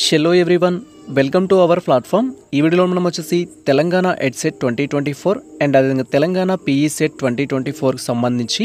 Hello everyone, welcome to our platform. ఈ వీడియోలో మనం వచ్చేసి తెలంగాణ ఎడ్సెట్ 2024 అండ్ అదేవిధంగా తెలంగాణ పీఈ సెట్ 2024 కి సంబంధించి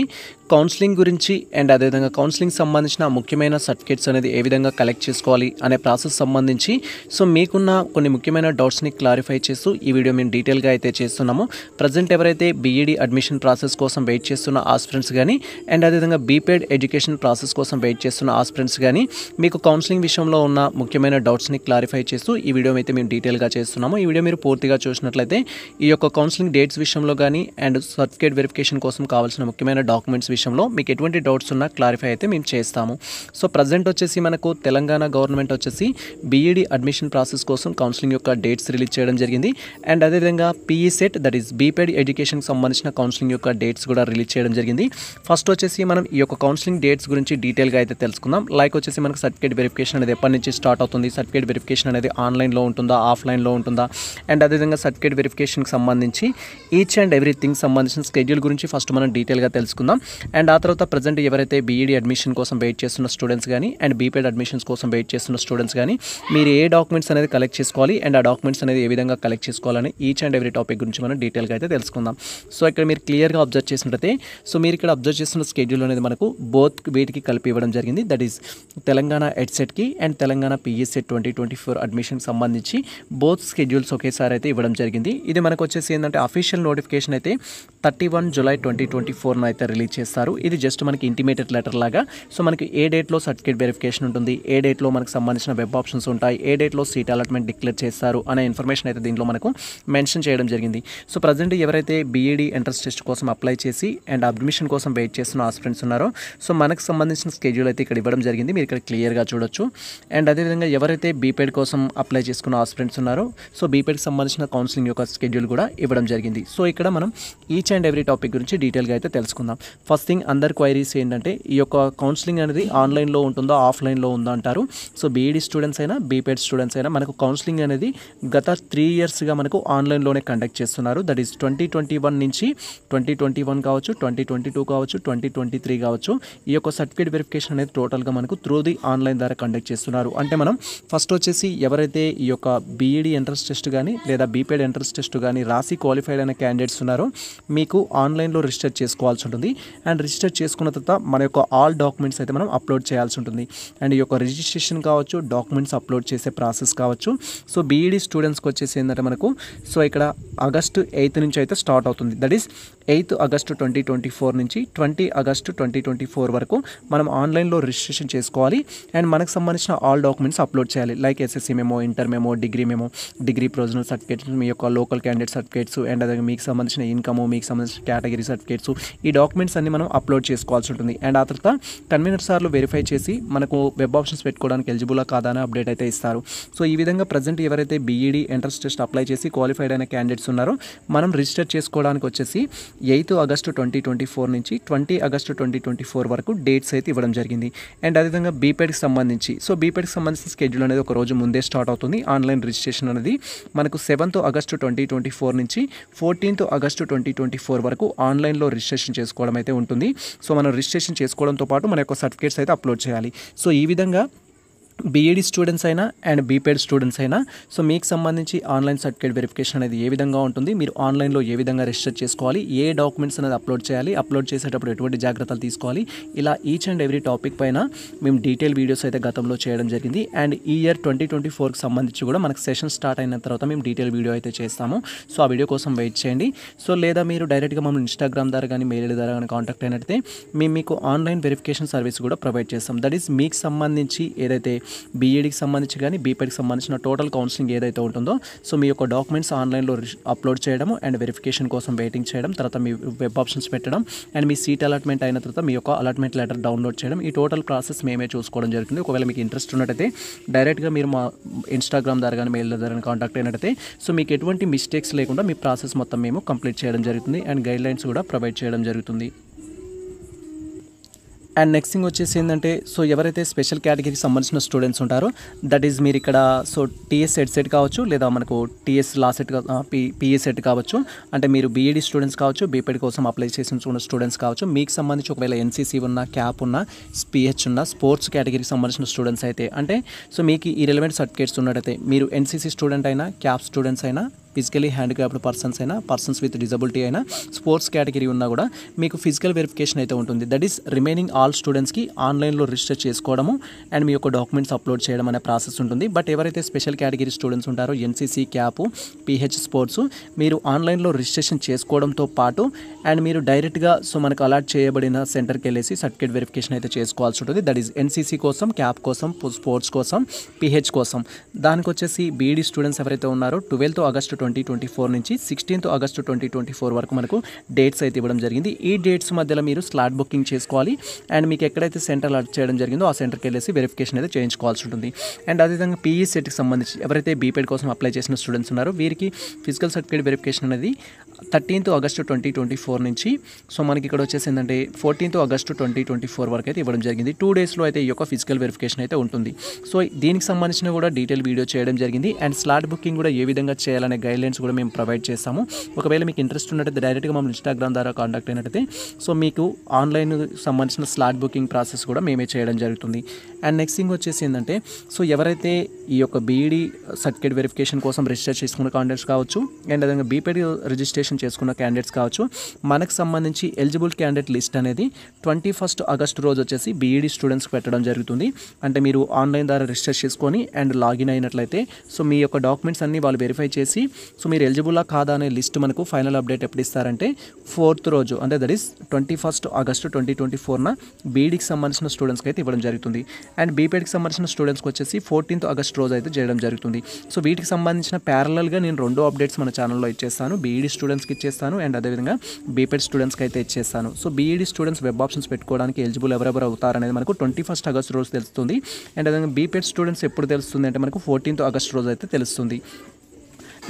కౌన్సిలింగ్ గురించి అండ్ అదేవిధంగా కౌన్సిలింగ్ సంబంధించిన ముఖ్యమైన సర్టిఫికేట్స్ అనేది ఏ విధంగా కలెక్ట్ చేసుకోవాలి అనే ప్రాసెస్ సంబంధించి సో మీకున్న కొన్ని ముఖ్యమైన డౌట్స్ని క్లారిఫై చేస్తూ ఈ వీడియో మేము డీటెయిల్గా అయితే చేస్తున్నాము. ప్రజెంట్ ఎవరైతే బీఈడి అడ్మిషన్ ప్రాసెస్ కోసం వెయిట్ చేస్తున్న ఆస్పిరెంట్స్ కానీ అండ్ అదేవిధంగా బీపెడ్ ఎడ్యుకేషన్ ప్రాసెస్ కోసం వెయిట్ చేస్తున్న ఆస్పిరెంట్స్ కానీ మీకు కౌన్సిలింగ్ విషయంలో ఉన్న ముఖ్యమైన డౌట్స్ని క్లారిఫై చేస్తూ ఈ వీడియో అయితే మేము డీటెయిల్గా చేస్తున్నాము. ఈ వీడియో మీరు పూర్తిగా చూసినట్లయితే ఈ యొక్క కౌన్సిలింగ్ డేట్స్ విషయంలో కానీ అండ్ సర్టిఫికేట్ వెరిఫికేషన్ కోసం కావాల్సిన ముఖ్యమైన డాక్యుమెంట్స్ విషయంలో మీకు ఎటువంటి డౌట్స్ ఉన్నా క్లారిఫై అయితే మేము చేస్తాము. సో ప్రజెంట్ వచ్చేసి మనకు తెలంగాణ గవర్నమెంట్ వచ్చేసి బీఈడి అడ్మిషన్ ప్రాసెస్ కోసం కౌన్సిలింగ్ యొక్క డేట్స్ రిలీజ్ చేయడం జరిగింది అండ్ అదేవిధంగా పీఈ సెట్ దట్ ఈస్ బీపెడ్ ఎడ్యుకేషన్కి సంబంధించిన కౌన్సిలింగ్ యొక్క డేట్స్ కూడా రిలీజ్ చేయడం జరిగింది. ఫస్ట్ వచ్చేసి మనం ఈ యొక్క కౌన్సిలింగ్ డేట్స్ గురించి డీటెయిల్గా అయితే తెలుసుకుందాం. లైక్ వచ్చేసి మనకు సర్టిఫికేట్ వెరిఫికేషన్ అనేది ఎప్పటి నుంచి స్టార్ట్ అవుతుంది, సర్టిఫికేట్ వెరిఫికేషన్ అనేది ఆన్లైన్లో ఉంటుందా ఆఫ్లైన్లో ఉంటుందా అండ్ అదేవిధంగా సర్టిఫికేట్ వెరిఫికేషన్కి సంబంధించి ఈచ్ అండ్ ఎవ్రీథింగ్ సంబంధించిన స్కెడ్యూల్ గురించి ఫస్ట్ మనం డీటెయిల్గా తెలుసుకుందాం. అండ్ ఆ తర్వాత ప్రజెంట్ ఎవరైతే బీఈడి అడ్మిషన్ కోసం వెయిట్ చేస్తున్న స్టూడెంట్స్ కానీ అండ్ బీపెడ్ అడ్మిషన్స్ కోసం వెయిట్ చేస్తున్న స్టూడెంట్స్ కానీ మీరు ఏ డాక్యుమెంట్స్ అనేది కలెక్ట్ చేసుకోవాలి అండ్ ఆ డాక్యుమెంట్స్ అనేది ఏ విధంగా కలెక్ట్ చేసుకోవాలని ఈచ్ అండ్ ఎవ్రీ టాపిక్ గురించి మనం డీటెయిల్గా అయితే తెలుసుకుందాం. సో ఇక్కడ మీరు క్లియర్గా అబ్జర్వ్ చేసినట్లయితే సో మీరు ఇక్కడ అబ్జర్వ్ చేస్తున్న స్కెడ్యూల్ అనేది మనకు బోత్ వీటికి కలిపి ఇవ్వడం జరిగింది. దట్ ఈస్ తెలంగాణ ఎడ్సెట్కి అండ్ తెలంగాణ పీఈ సెట్ 2024 అడ్మిషన్కి సంబంధించి బోత్ స్కెడ్యూల్స్ ఒకేసారి అయితే ఇవ్వడం జరిగింది. ఇది మనకు వచ్చేసి ఏంటంటే అఫీషియల్ నోటిఫికేషన్ అయితే 31 జూలై 2024 అయితే రిలీజ్ చేస్తారు. ఇది జస్ట్ మనకి ఇంటిమేటెడ్ లెటర్ లాగా. సో మనకి ఏ డేట్లో సర్టిఫికేట్ వెరిఫికేషన్ ఉంటుంది, ఏ డేట్లో మనకు సంబంధించిన వెబ్ ఆప్షన్స్ ఉంటాయి, ఏ డేట్లో సీట్ అలాట్మెంట్ డిక్లేర్ చేస్తారు అనే ఇన్ఫర్మేషన్ అయితే దీంట్లో మనకు మెన్షన్ చేయడం జరిగింది. సో ప్రజెంట్ ఎవరైతే బీఈడి ఎంట్రన్స్ టెస్ట్ కోసం అప్లై చేసి అండ్ అడ్మిషన్ కోసం వెయిట్ చేస్తున్న ఆస్పిరెంట్స్ ఉన్నారో సో మనకు సంబంధించిన స్కెడ్యూల్ అయితే ఇక్కడ ఇవ్వడం జరిగింది. మీరు ఇక్కడ క్లియర్గా చూడొచ్చు. అండ్ అదేవిధంగా ఎవరైతే బీపెడ్ కోసం అప్లై చేసుకున్న ఆస్పిరెంట్స్ ఉన్నారో సో బీపెడ్కి సంబంధించిన కౌన్సిలింగ్ యొక్క స్కెడ్యూల్ కూడా ఇవ్వడం జరిగింది. సో ఇక్కడ మనం ఈచ్ అండ్ ఎవ్రీ టాపిక్ గురించి డీటెయిల్గా అయితే తెలుసుకుందాం. ఫస్ట్ థింగ్ అందరి క్వైరీస్ ఏంటంటే ఈ యొక్క కౌన్సిలింగ్ అనేది ఆన్లైన్లో ఉంటుందో ఆఫ్లైన్లో ఉందో అంటారు. సో బీఈడి స్టూడెంట్స్ అయినా బీపెడ్ స్టూడెంట్స్ అయినా మనకు కౌన్సిలింగ్ అనేది గత 3 ఇయర్స్గా మనకు ఆన్లైన్లోనే కండక్ట్ చేస్తున్నారు. దట్ ఈస్ 2021 నుంచి 2021 కావచ్చు, 2022 కావచ్చు, 2023 కావచ్చు. ఈ యొక్క సర్టిఫికేట్ వెరిఫికేషన్ అనేది టోటల్గా మనకు త్రూ ది ఆన్లైన్ ద్వారా కండక్ట్ చేస్తున్నారు. అంటే మనం ఫస్ట్ వచ్చేసి ఎవరైతే ఈ యొక్క బీఈడి ఎంట్రన్స్ టెస్ట్ కానీ లేదా బీపెడ్ ఎంట్రన్స్ టెస్ట్ కానీ రాసి క్వాలిఫైడ్ అయిన క్యాండిడేట్స్ ఉన్నారో మీకు ఆన్లైన్లో రిజిస్టర్ చేసుకోవాల్సి ఉంటుంది. అండ్ రిజిస్టర్ చేసుకున్న తర్వాత మన యొక్క ఆల్ డాక్యుమెంట్స్ అయితే మనం అప్లోడ్ చేయాల్సి ఉంటుంది. అండ్ ఈ యొక్క రిజిస్ట్రేషన్ కావచ్చు, డాక్యుమెంట్స్ అప్లోడ్ చేసే ప్రాసెస్ కావచ్చు. సో బీఈడి స్టూడెంట్స్కి వచ్చేసి ఏంటంటే మనకు సో ఇక్కడ ఆగస్టు 8 నుంచి అయితే స్టార్ట్ అవుతుంది. దట్ ఈస్ 8 ఆగస్టు 2024 నుంచి 20 ఆగస్టు 2024 వరకు మనం ఆన్లైన్లో రిజిస్ట్రేషన్ చేసుకోవాలి. అండ్ మనకు సంబంధించిన ఆల్ డాక్యుమెంట్స్ అప్లోడ్ చేయాలి. Like SSC memo, inter memo, degree provisional certificates, మీ యొక్క లోకల్ క్యాండిడేట్ సర్టిఫికేట్స్ అండ్ అదే మీకు సంబంధించిన ఇన్కమ్, మీకు సంబంధించిన కేటగిరీ సర్టిఫికేట్స్, ఈ డాక్యుమెంట్స్ అన్ని మనం అప్లోడ్ చేసుకోవాల్సి ఉంటుంది. అండ్ ఆ తర్వాత కన్వీనర్ సార్లు వెరిఫై చేసి మనకు వెబ్ ఆప్షన్స్ పెట్టుకోవడానికి ఎలిజిబులా కాదా అని అప్డేట్ అయితే ఇస్తారు. సో ఈ విధంగా ప్రజెంట్ ఎవరైతే బీఈడి ఎంట్రన్స్ టెస్ట్ అప్లై చేసి క్వాలిఫైడ్ అయిన క్యాండిడేట్స్ ఉన్నారో మనం రిజిస్టర్ చేసుకోవడానికి వచ్చేసి 8 ఆగస్టు 2024 నుంచి 20 ఆగస్టు 2024 వరకు డేట్స్ అయితే ఇవ్వడం జరిగింది. అండ్ అదేవిధంగా బీపెడ్కి సంబంధించి సో బీపెడ్కి సంబంధించిన స్కెడ్యూల్ అనేది ఒక రోజు ముందే స్టార్ట్ అవుతుంది. ఆన్లైన్ రిజిస్ట్రేషన్ అనేది మనకు 7th ఆగస్టు 2024 నుంచి 14th ఆగస్టు 2024 వరకు ఆన్లైన్లో రిజిస్ట్రేషన్ చేసుకోవడం అయితే ఉంటుంది. సో మనం రిజిస్ట్రేషన్ చేసుకోవడంతో పాటు మన యొక్క సర్టిఫికేట్స్ అయితే అప్లోడ్ చేయాలి. సో ఈ విధంగా బీఈడి స్టూడెంట్స్ అయినా అండ్ బీపెడ్ స్టూడెంట్స్ అయినా సో మీకు సంబంధించి ఆన్లైన్ సర్టిఫికేట్ వెరిఫికేషన్ అనేది ఏ విధంగా ఉంటుంది, మీరు ఆన్లైన్లో ఏ విధంగా రిజిస్టర్ చేసుకోవాలి, ఏ డాక్యుమెంట్స్ అనేది అప్లోడ్ చేయాలి, అప్లోడ్ చేసేటప్పుడు ఎటువంటి జాగ్రత్తలు తీసుకోవాలి, ఇలా ఈచ్ అండ్ ఎవ్రీ టాపిక్ పైన మేము డీటెయిల్ వీడియోస్ అయితే గతంలో చేయడం జరిగింది. అండ్ ఈ ఇయర్ 2024కి సంబంధించి కూడా మనకు సెషన్ స్టార్ట్ అయిన తర్వాత మేము డీటెయిల్ వీడియో అయితే చేస్తాము. సో ఆ వీడియో కోసం వెయిట్ చేయండి. సో లేదా మీరు డైరెక్ట్గా మమ్మల్ని ఇన్స్టాగ్రామ్ ద్వారా కానీ మెయిల్ ద్వారా కానీ కాంటాక్ట్ అయినట్లయితే మేము మీకు ఆన్లైన్ వెరిఫికేషన్ సర్వీస్ కూడా ప్రొవైడ్ చేస్తాం. దట్ ఈస్ మీకు సంబంధించి ఏదైతే బీఈడికి సంబంధించి కానీ బీపెడ్కి సంబంధించిన టోటల్ కౌన్సిలింగ్ ఏదైతే ఉంటుందో సో మీ యొక్క డాక్యుమెంట్స్ ఆన్లైన్లో అప్లోడ్ చేయడము అండ్ వెరిఫికేషన్ కోసం వెయిటింగ్ చేయడం, తర్వాత మీ వెబ్ ఆప్షన్స్ పెట్టడం అండ్ మీ సీట్ అలాట్మెంట్ అయిన తర్వాత మీ యొక్క అలాట్మెంట్ లెటర్ డౌన్లోడ్ చేయడం, ఈ టోటల్ ప్రాసెస్ మేమే చూసుకోవడం జరుగుతుంది. ఒకవేళ మీకు ఇంట్రెస్ట్ ఉన్నట్టయితే డైరెక్ట్గా మీరు మా ఇన్స్టాగ్రామ్ ద్వారా కానీ మెయిల్ ద్వారా కాంటాక్ట్ అయినట్టయితే సో మీకు ఎటువంటి మిస్టేక్స్ లేకుండా మీ ప్రాసెస్ మొత్తం మేము కంప్లీట్ చేయడం జరుగుతుంది అండ్ గైడ్లైన్స్ కూడా ప్రొవైడ్ చేయడం జరుగుతుంది. అండ్ నెక్స్ట్ థింగ్ వచ్చేసి ఏంటంటే సో ఎవరైతే స్పెషల్ కేటగిరీకి సంబంధించిన స్టూడెంట్స్ ఉంటారో దట్ ఈజ్ మీరు ఇక్కడ సో టీఎస్ సెట్ కావచ్చు లేదా మనకు TS law set PA set కావచ్చు, అంటే మీరు బీఈడి స్టూడెంట్స్ కావచ్చు, బీపీఎడ్ కోసం అప్లై చేసిన స్టూడెంట్స్ కావచ్చు, మీకు సంబంధించి ఒకవేళ ఎన్సీసీ ఉన్న, క్యాప్ ఉన్న, పిహెచ్ ఉన్న, స్పోర్ట్స్ కేటగిరీకి సంబంధించిన స్టూడెంట్స్ అయితే అంటే సో మీకు ఈ రిలవెంట్ సర్టిఫికేట్స్ ఉన్నట్టయితే మీరు ఎన్సీసీ స్టూడెంట్ అయినా, క్యాప్ స్టూడెంట్స్ అయినా, ఫిజికలీ హ్యాండిక్యాప్డ్ పర్సన్స్ అయినా, పర్సన్స్ విత్ డిజబిలిటీ అయినా, స్పోర్ట్స్ కేటగిరీ ఉన్నా కూడా మీకు ఫిజికల్ వెరిఫికేషన్ అయితే ఉంటుంది. దట్ ఈస్ రిమైనింగ్ ఆల్ స్టూడెంట్స్కి ఆన్లైన్లో రిజిస్టర్ చేసుకోవడము అండ్ మీ యొక్క డాక్యుమెంట్స్ అప్లోడ్ చేయడం అనే ప్రాసెస్ ఉంటుంది. బట్ ఎవరైతే స్పెషల్ కేటగిరీ స్టూడెంట్స్ ఉంటారో ఎన్సీసీ, క్యాప్, పిహెచ్, స్పోర్ట్స్ మీరు ఆన్లైన్లో రిజిస్ట్రేషన్ చేసుకోవడంతో పాటు అండ్ మీరు డైరెక్ట్గా సో మనకు అలాట్ చేయబడిన సెంటర్కి వెళ్ళేసి సర్టిఫికేట్ వెరిఫికేషన్ అయితే చేసుకోవాల్సి ఉంటుంది. దట్ ఈస్ ఎన్సీసీ కోసం, క్యాప్ కోసం, స్పోర్ట్స్ కోసం, పిహెచ్ కోసం. దానికి వచ్చేసి బీఈడి స్టూడెంట్స్ ఎవరైతే ఉన్నారో 12th August 2024 నుంచి 16th August 2024 వరకు మనకు డేట్స్ అయితే ఇవ్వడం జరిగింది. ఈ డేట్స్ మధ్యలో మీరు స్లాట్ బుకింగ్ చేసుకోవాలి అండ్ మీకు ఎక్కడైతే సెంటర్ అలాట్ చేయడం జరిగిందో ఆ సెంటర్కి వెళ్ళేసి వెరిఫికేషన్ అయితే చేయించుకోవాల్సి ఉంటుంది. అండ్ అదేవిధంగా పీఈ సెట్కి సంబంధించి ఎవరైతే బీపీఎడ్ కోసం అప్లై చేసిన స్టూడెంట్స్ ఉన్నారో వీరికి ఫిజికల్ సర్టిఫికేట్ వెరిఫికేషన్ అనేది 13th August 2024 నుంచి సో మనకి ఇక్కడ వచ్చేసి ఏంటంటే 14th August 2024 వరకు అయితే ఇవ్వడం జరిగింది. 2 డేస్లో అయితే ఈ యొక్క ఫిజికల్ వెరిఫికేషన్ అయితే ఉంటుంది. సో దీనికి సంబంధించిన కూడా డీటెయిల్ వీడియో చేయడం జరిగింది అండ్ స్లాట్ బుకింగ్ కూడా ఏ విధంగా చేయాలనే గైడ్లైన్స్ కూడా మేము ప్రొవైడ్ చేస్తాము. ఒకవేళ మీకు ఇంట్రెస్ట్ ఉన్నట్టయితే డైరెక్ట్గా మమ్మల్ని ఇన్స్టాగ్రామ్ ద్వారా కాంటాక్ట్ అయినట్టయితే సో మీకు ఆన్లైన్ సంబంధించిన స్లాట్ బుకింగ్ ప్రాసెస్ కూడా మేమే చేయడం జరుగుతుంది. అండ్ నెక్స్ట్ థింగ్ వచ్చేసి ఏంటంటే సో ఎవరైతే ఈ యొక్క బీఈడి సర్టిఫికేట్ వెరిఫికేషన్ కోసం రిజిస్టర్ చేసుకున్న క్యాండిడేట్స్ కావచ్చు అండ్ అదేవిధంగా బీపీఎడ్ రిజిస్ట్రేషన్ చేసుకున్న క్యాండిడేట్స్ కావచ్చు, మనకు సంబంధించి ఎలిజిబుల్ క్యాండిడేట్ లిస్ట్ అనేది 21st August రోజు వచ్చేసి బీఈడి స్టూడెంట్స్కి పెట్టడం జరుగుతుంది. అంటే మీరు ఆన్లైన్ ద్వారా రిజిస్టర్ చేసుకొని అండ్ లాగిన్ అయినట్లయితే సో మీ యొక్క డాక్యుమెంట్స్ అన్నీ వాళ్ళు వెరిఫై చేసి సో మీరు ఎలిజిబుల్లా కాదా అనే లిస్ట్ మనకు ఫైనల్ అప్డేట్ ఎప్పుడు ఇస్తారంటే 4th రోజు, అంటే దట్ ఈస్ 21st August 2024 బీఈడికి సంబంధించిన స్టూడెంట్స్కి అయితే ఇవ్వడం జరుగుతుంది. అండ్ బీపీఎడ్కి సంబంధించిన స్టూడెంట్స్కి వచ్చేసి 14th August రోజు అయితే చేయడం జరుగుతుంది. సో వీటికి సంబంధించిన ప్యారలల్గా నేను 2 అప్డేట్స్ మన ఛానల్లో ఇచ్చేస్తాను. బీఈడి స్టూడెంట్స్కి ఇచ్చేస్తాను అండ్ అదేవిధంగా బీపీఎడ్ స్టూడెంట్స్కి అయితే ఇచ్చేస్తాను. So BEd students web options పెట్టుకోవడానికి ఎలిజిబుల్ ఎవరెవరు అవుతారనేది మనకు 21st August రోజు తెలుస్తుంది. అండ్ అదేవిధంగా బీపీఎడ్ స్టూడెంట్స్ ఎప్పుడు తెలుస్తుంది అంటే మనకు 14th August రోజు అయితే తెలుస్తుంది.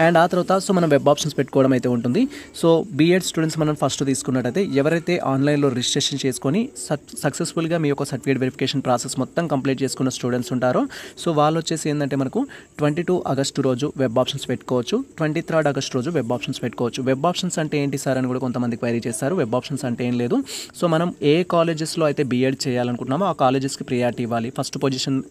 అండ్ ఆ తర్వాత సో మనం వెబ్ ఆప్షన్స్ పెట్టుకోవడం అయితే ఉంటుంది. సో బీఎడ్ స్టూడెంట్స్ మనం ఫస్ట్ తీసుకున్నట్టయితే ఎవరైతే ఆన్లైన్లో రిజిస్ట్రేషన్ చేసుకొని సక్సెస్ఫుల్గా మీ యొక్క సర్టిఫికేట్ వెరిఫికేషన్ ప్రాసెస్ మొత్తం కంప్లీట్ చేసుకున్న స్టూడెంట్స్ ఉంటారో సో వాళ్ళు వచ్చేసి ఏంటంటే మనకు 22 August రోజు వెబ్ ఆప్షన్స్ పెట్టుకోవచ్చు, 23rd August రోజు వెబ్ ఆప్షన్స్ పెట్టుకోవచ్చు. వెబ్ ఆప్షన్స్ అంటే ఏంటి సార్ అని కూడా కొంతమంది క్వైరీ చేస్తారు. వెబ్ ఆప్షన్స్ అంటే ఏం లేదు, సో మనం ఏ కాలేజెస్లో అయితే బీఎడ్ చేయాలనుకుంటున్నామో ఆ కాలేజెస్కి ప్రియారిటీ ఇవ్వాలి.